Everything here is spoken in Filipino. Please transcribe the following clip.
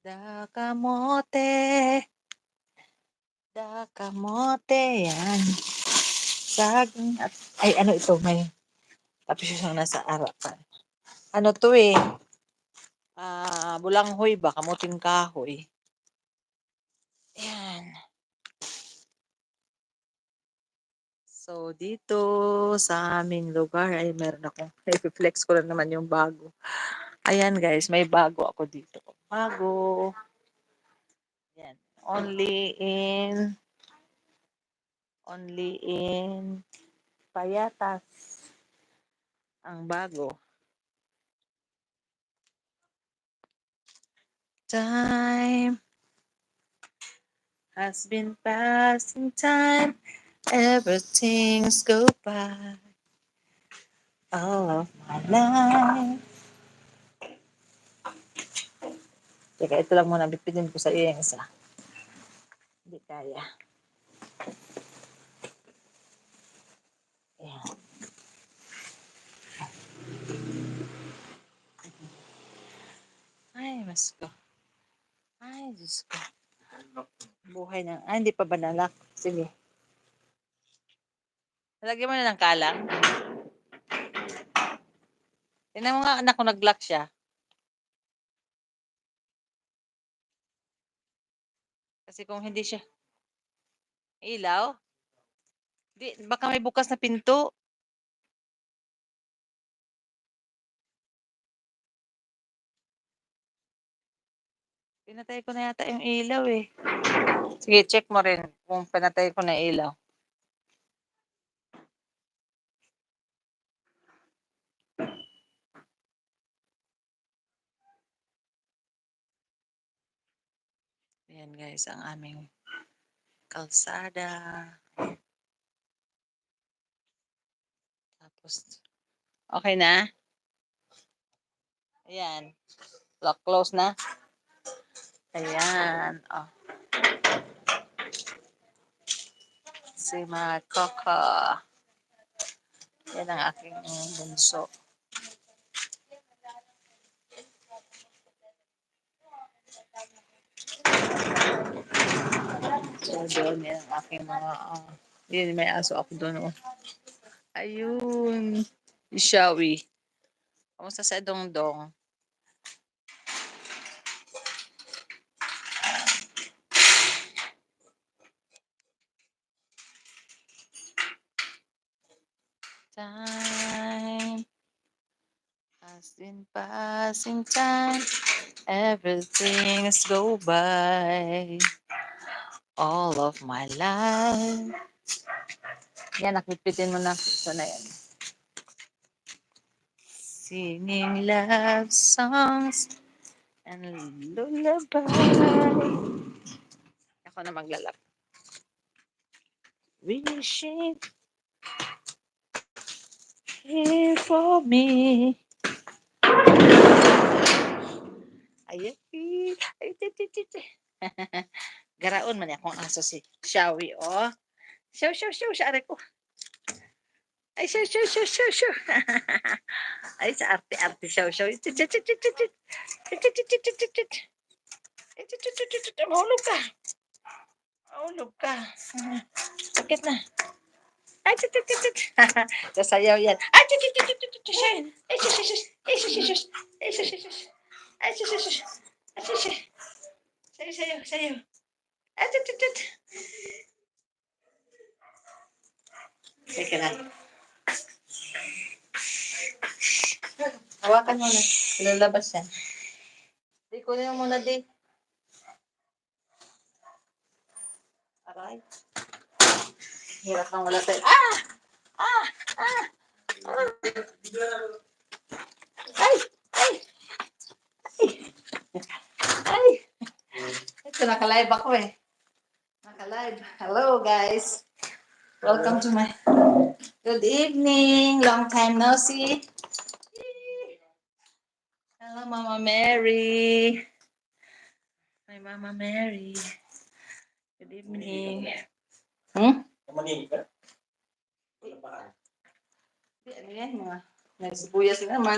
Dakamote, dakamote, yan. Saging at, ay ano ito, may tapos yung nasa harapan. Ano to eh, bulanghoy ba, kamuting kahoy. Yan. So, dito sa aming lugar ay meron akong, i-flex ko lang naman yung bago. Ayan guys, may bago ako dito. Bago. Yan. Only in Payatas ang bago. Time has been passing time. Everything's go by. All of my life. Teka, ito lang muna. Bitbitin ko sa iyo yung isa. Hindi kaya. Ayan. Ay, mas ko. Ay, Diyos ko. Buhay na. Ay, hindi pa ba nalak? Sige. Nalagyan mo na ng kalang. Tingnan mo nga anak ko nag-lock siya. Kasi kung hindi siya ilaw, di, baka may bukas na pinto. Pinatay ko na yata yung ilaw eh. Sige, check mo rin kung pinatay ko na ilaw. Ayan guys, ang aming kalsada. Tapos, okay na? Ayan. Lock close na. Ayan. Oh. Si Makoko. Yan ang aking bunso. So, doon yan ang aking mga... yun, may aso ako doon. Oh. Ayun. Ishawi. Kamusta sa Dongdong? Time has been passing time. Everything's go by. All of my life. Yan, nakitpitin mo na. So na yan. Singing love songs and lullaby. Ako na maglalap. Wishing here for me. Ay, ay, garaon man akong aso si Shawi, oh. Shaw, shaw, shaw, shaw, ko. Ay, shaw, shaw, shaw, shaw, shaw. Ay, sa arte-arte, shaw, shaw. Mahulog ka. Mahulog ka. Sakit na. Ay, sasayaw yan. Ay, ay, sayaw, sayaw. Ay, teka lang. Hawakan mo na. Lalabas yan. Di, kunin mo muna, di. Aray. Hirap nang wala tayo. Ah! Ah! Ah! Ay! Ay! Ay! Ito, naka-live ako eh. Naka-live. Hello, guys. Welcome to my... Good evening. Long time no see. Hello, Mama Mary. Hi, Mama Mary. Good evening. Hmm? Ano yan, mga nagsibuyas naman.